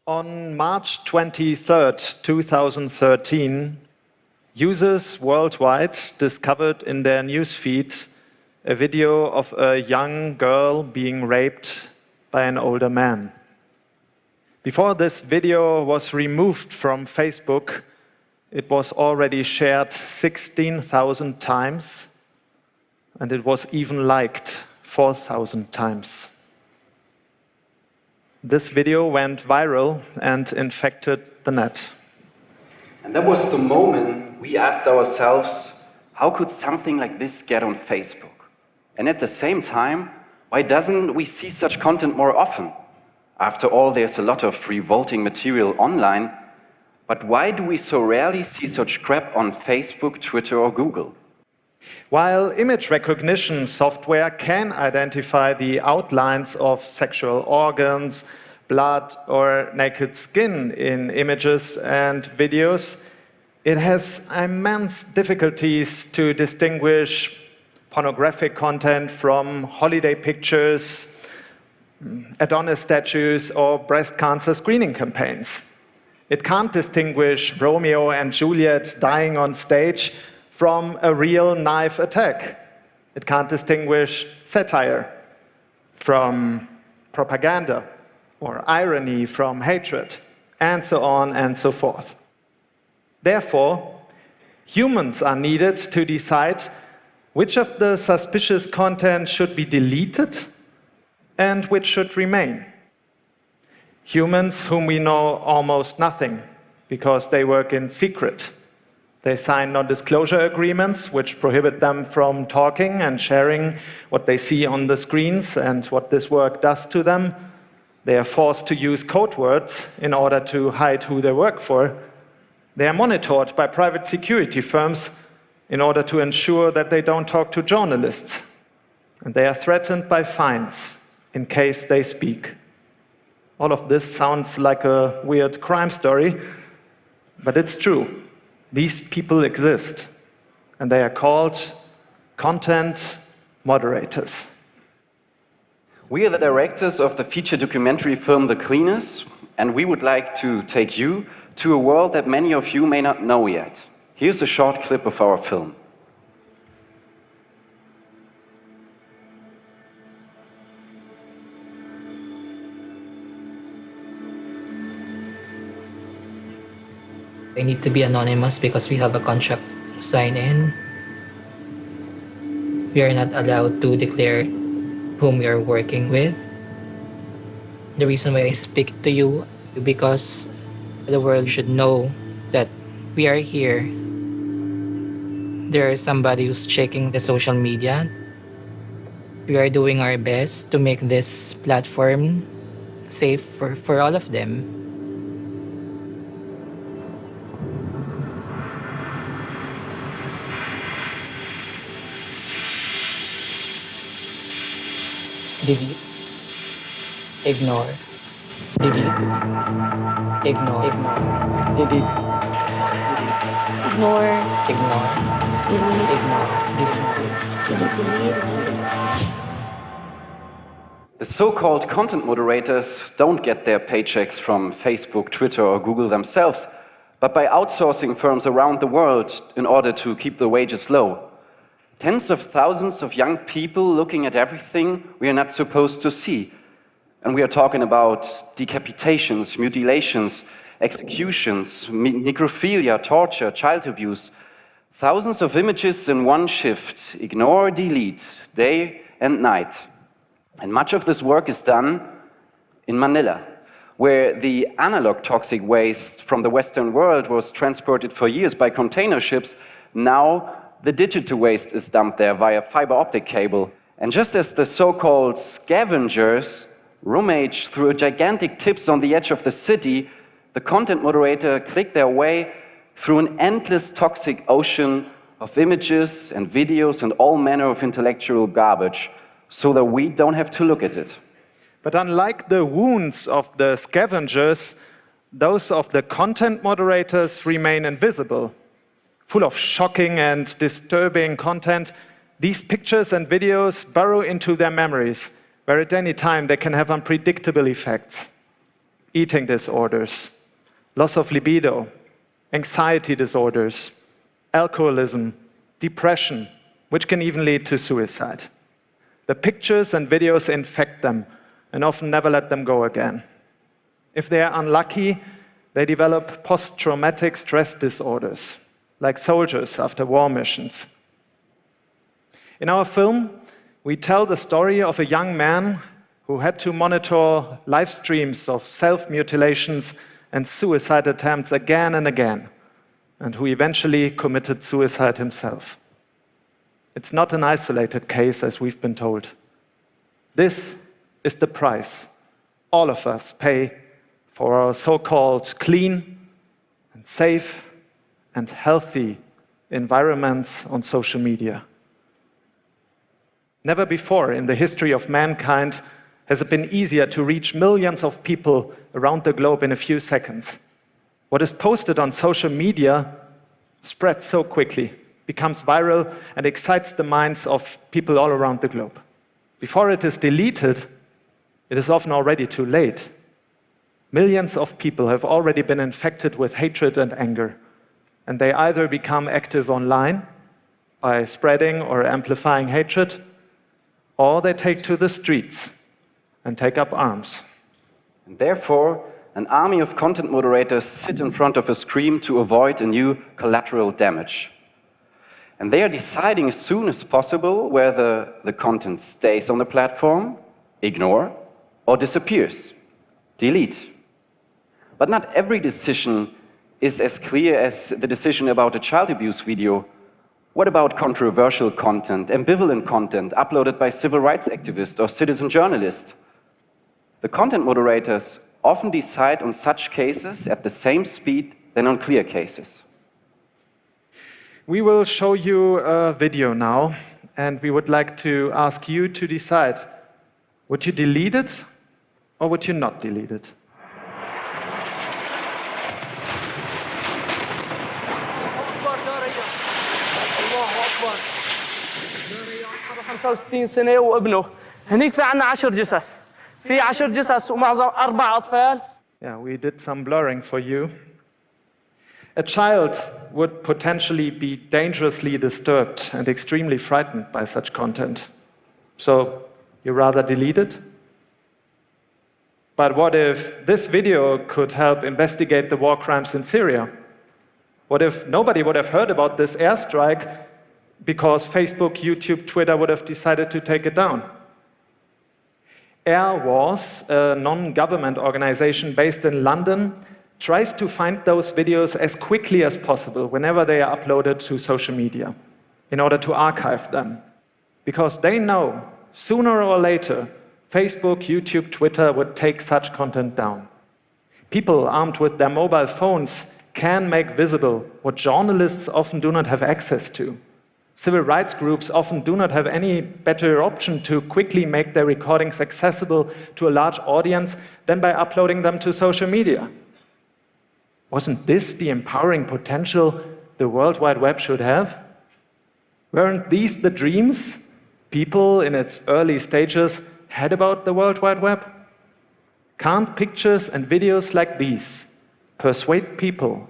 On March 23rd, 2013, users worldwide discovered in their newsfeed a video of a young girl being raped by an older man. Before this video was removed from Facebook, it was already shared 16,000 times, and it was even liked 4,000 times. This video went viral and infected the net. And that was the moment we asked ourselves, how could something like this get on Facebook? And at the same time, why doesn't we see such content more often? After all, there's a lot of revolting material online, but why do we so rarely see such crap on Facebook, Twitter or Google? While image recognition software can identify the outlines of sexual organs, blood, or naked skin in images and videos, it has immense difficulties to distinguish pornographic content from holiday pictures, Adonis statues, or breast cancer screening campaigns. It can't distinguish Romeo and Juliet dying on stage from a real knife attack. It can't distinguish satire from propaganda, or irony from hatred, and so on and so forth. Therefore, humans are needed to decide which of the suspicious content should be deleted and which should remain. Humans whom we know almost nothing because they work in secret. They sign non-disclosure agreements which prohibit them from talking and sharing what they see on the screens and what this work does to them. They are forced to use code words in order to hide who they work for. They are monitored by private security firms in order to ensure that they don't talk to journalists. And they are threatened by fines in case they speak. All of this sounds like a weird crime story, but it's true. These people exist, and they are called content moderators. We are the directors of the feature documentary film The Cleaners, and we would like to take you to a world that many of you may not know yet. Here's a short clip of our film. I need to be anonymous because we have a contract to sign in. We are not allowed to declare whom we are working with. The reason why I speak to you because the world should know that we are here. There is somebody who's checking the social media. We are doing our best to make this platform safe for all of them. Delete, ignore, delete, ignore, delete, Ignore, ignore, delete, ignore, delete. The so-called content moderators don't get their paychecks from Facebook, Twitter or Google themselves, but by outsourcing firms around the world in order to keep the wages low. Tens of thousands of young people looking at everything we are not supposed to see. And we are talking about decapitations, mutilations, executions, necrophilia, torture, child abuse. Thousands of images in one shift, ignore, delete, day and night. And much of this work is done in Manila, where the analog toxic waste from the Western world was transported for years by container ships. Now the digital waste is dumped there via fiber optic cable. And just as the so-called scavengers rummage through gigantic tips on the edge of the city, the content moderator click their way through an endless toxic ocean of images and videos and all manner of intellectual garbage, so that we don't have to look at it. But unlike the wounds of the scavengers, those of the content moderators remain invisible. Full of shocking and disturbing content, these pictures and videos burrow into their memories, where at any time they can have unpredictable effects. eating disorders, loss of libido, anxiety disorders, alcoholism, depression, which can even lead to suicide. The pictures and videos infect them and often never let them go again. If they are unlucky, they develop post-traumatic stress disorders, like soldiers after war missions. In our film, we tell the story of a young man who had to monitor live streams of self-mutilations and suicide attempts again and again, and who eventually committed suicide himself. It's not an isolated case, as we've been told. This is the price all of us pay for our so-called clean and safe and healthy environments on social media. Never before in the history of mankind has it been easier to reach millions of people around the globe in a few seconds. What is posted on social media spreads so quickly, becomes viral, and excites the minds of people all around the globe. Before it is deleted, it is often already too late. Millions of people have already been infected with hatred and anger, and they either become active online by spreading or amplifying hatred, or they take to the streets and take up arms. And therefore, an army of content moderators sit in front of a screen to avoid a new collateral damage. And they are deciding as soon as possible whether the content stays on the platform, ignore, or disappears, delete. But not every decision is as clear as the decision about a child abuse video. What about controversial content, ambivalent content uploaded by civil rights activists or citizen journalists? The content moderators often decide on such cases at the same speed than on clear cases. We will show you a video now, and we would like to ask you to decide, would you delete it or would you not delete it? سنة وابنه هنيك في عنا 10 جثث في 10 جثث ومعظم 4 أطفال. Yeah, we did some blurring for you. A child would potentially be dangerously disturbed and extremely frightened by such content. So you rather delete it? But what if this video could help investigate the war crimes in Syria? What if nobody would have heard about this airstrike because Facebook, YouTube, Twitter would have decided to take it down? Air Wars, a non-government organization based in London, tries to find those videos as quickly as possible whenever they are uploaded to social media in order to archive them. Because they know sooner or later Facebook, YouTube, Twitter would take such content down. People armed with their mobile phones can make visible what journalists often do not have access to. Civil rights groups often do not have any better option to quickly make their recordings accessible to a large audience than by uploading them to social media. Wasn't this the empowering potential the World Wide Web should have? Weren't these the dreams people in its early stages had about the World Wide Web? Can't pictures and videos like these persuade people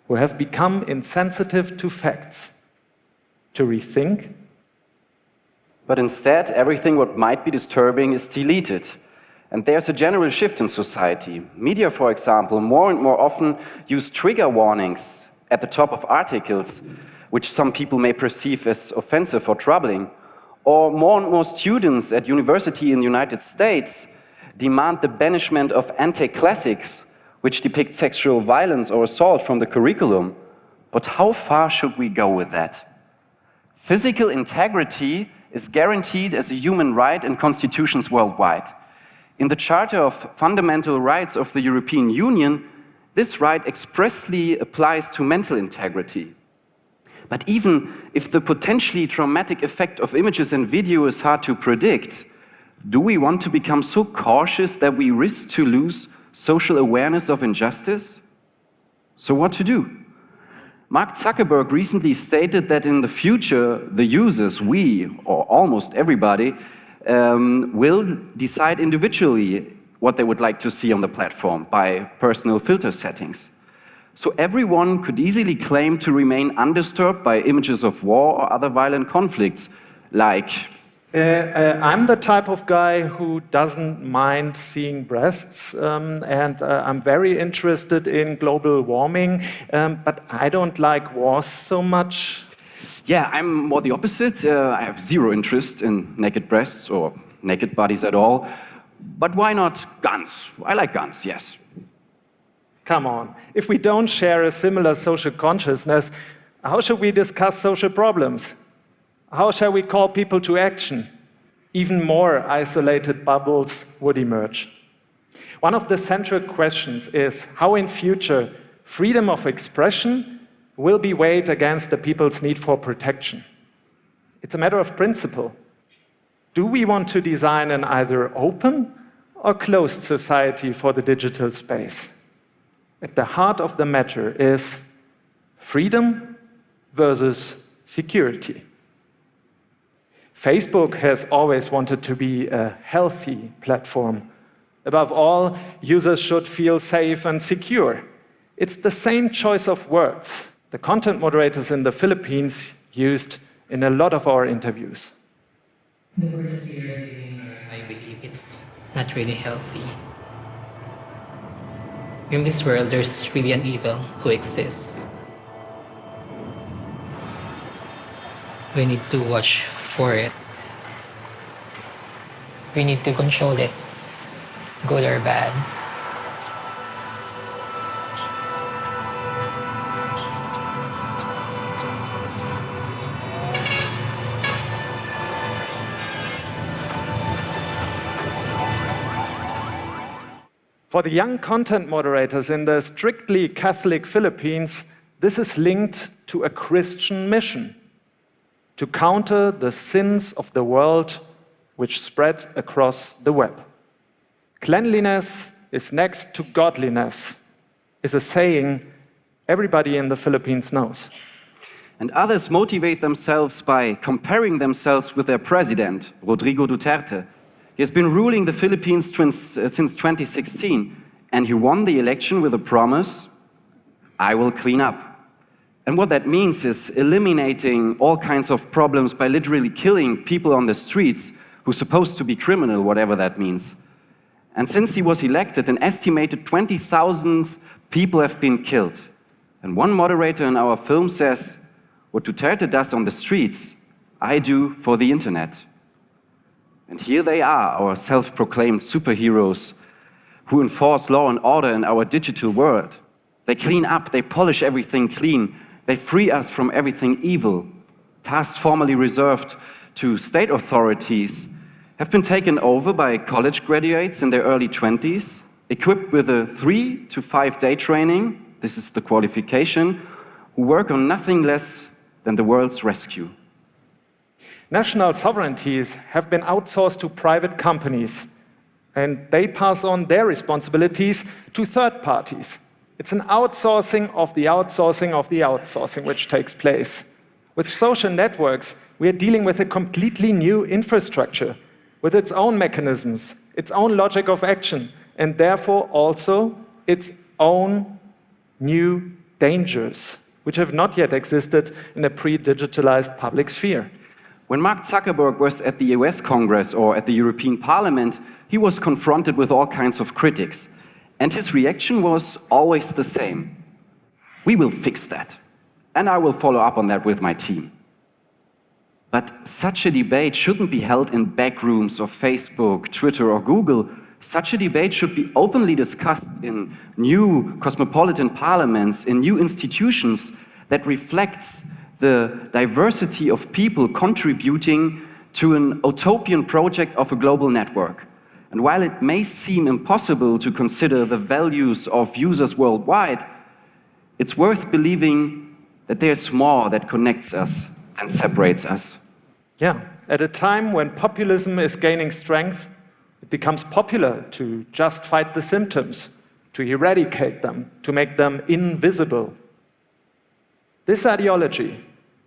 who have become insensitive to facts to rethink? But instead, everything what might be disturbing is deleted. And there's a general shift in society. Media, for example, more and more often use trigger warnings at the top of articles, which some people may perceive as offensive or troubling. Or more and more students at university in the United States demand the banishment of anti-classics, which depict sexual violence or assault from the curriculum. But how far should we go with that? Physical integrity is guaranteed as a human right in constitutions worldwide. In the Charter of Fundamental Rights of the European Union, this right expressly applies to mental integrity. But even if the potentially traumatic effect of images and video is hard to predict, do we want to become so cautious that we risk to lose social awareness of injustice? So what to do? Mark Zuckerberg recently stated that in the future, the users, we, or almost everybody, will decide individually what they would like to see on the platform by personal filter settings. So everyone could easily claim to remain undisturbed by images of war or other violent conflicts, like... I'm the type of guy who doesn't mind seeing breasts, and I'm very interested in global warming, but I don't like wars so much. Yeah, I'm more the opposite. I have zero interest in naked breasts or naked bodies at all. But why not guns? I like guns, yes. Come on, if we don't share a similar social consciousness, how should we discuss social problems? How shall we call people to action? Even more isolated bubbles would emerge. One of the central questions is how in future freedom of expression will be weighed against the people's need for protection. It's a matter of principle. Do we want to design an either open or closed society for the digital space? At the heart of the matter is freedom versus security. Facebook has always wanted to be a healthy platform. Above all, users should feel safe and secure. It's the same choice of words the content moderators in the Philippines used in a lot of our interviews. The word here, I believe it's not really healthy. In this world, there's really an evil who exists. We need to watch for it. We need to control it, good or bad. For the young content moderators in the strictly Catholic Philippines, this is linked to a Christian mission: to counter the sins of the world which spread across the web. Cleanliness is next to godliness, is a saying everybody in the Philippines knows. And others motivate themselves by comparing themselves with their president, Rodrigo Duterte. He has been ruling the Philippines since 2016, and he won the election with a promise: I will clean up. And what that means is eliminating all kinds of problems by literally killing people on the streets who are supposed to be criminal, whatever that means. And since he was elected, an estimated 20,000 people have been killed. And one moderator in our film says, what Duterte does on the streets, I do for the internet. And here they are, our self-proclaimed superheroes who enforce law and order in our digital world. They clean up, they polish everything clean, they free us from everything evil. Tasks formerly reserved to state authorities have been taken over by college graduates in their early 20s, equipped with a 3 to 5 day training, this is the qualification, who work on nothing less than the world's rescue. National sovereignties have been outsourced to private companies, and they pass on their responsibilities to third parties. It's an outsourcing of the outsourcing of the outsourcing which takes place. With social networks, we are dealing with a completely new infrastructure, with its own mechanisms, its own logic of action, and therefore also its own new dangers, which have not yet existed in a pre-digitalized public sphere. When Mark Zuckerberg was at the US Congress or at the European Parliament, he was confronted with all kinds of critics. And his reaction was always the same. We will fix that. And I will follow up on that with my team. But such a debate shouldn't be held in back rooms of Facebook, Twitter, or Google. Such a debate should be openly discussed in new cosmopolitan parliaments, in new institutions that reflects the diversity of people contributing to an utopian project of a global network. And while it may seem impossible to consider the values of users worldwide, it's worth believing that there's more that connects us than separates us. Yeah, at a time when populism is gaining strength, it becomes popular to just fight the symptoms, to eradicate them, to make them invisible. This ideology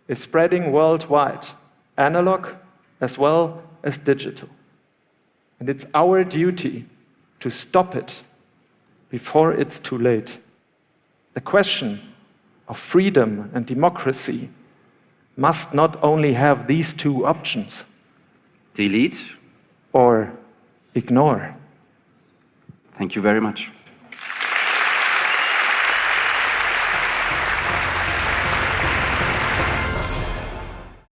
is spreading worldwide, analog as well as digital. And it's our duty to stop it before it's too late. The question of freedom and democracy must not only have these two options. Delete or ignore. Thank you very much.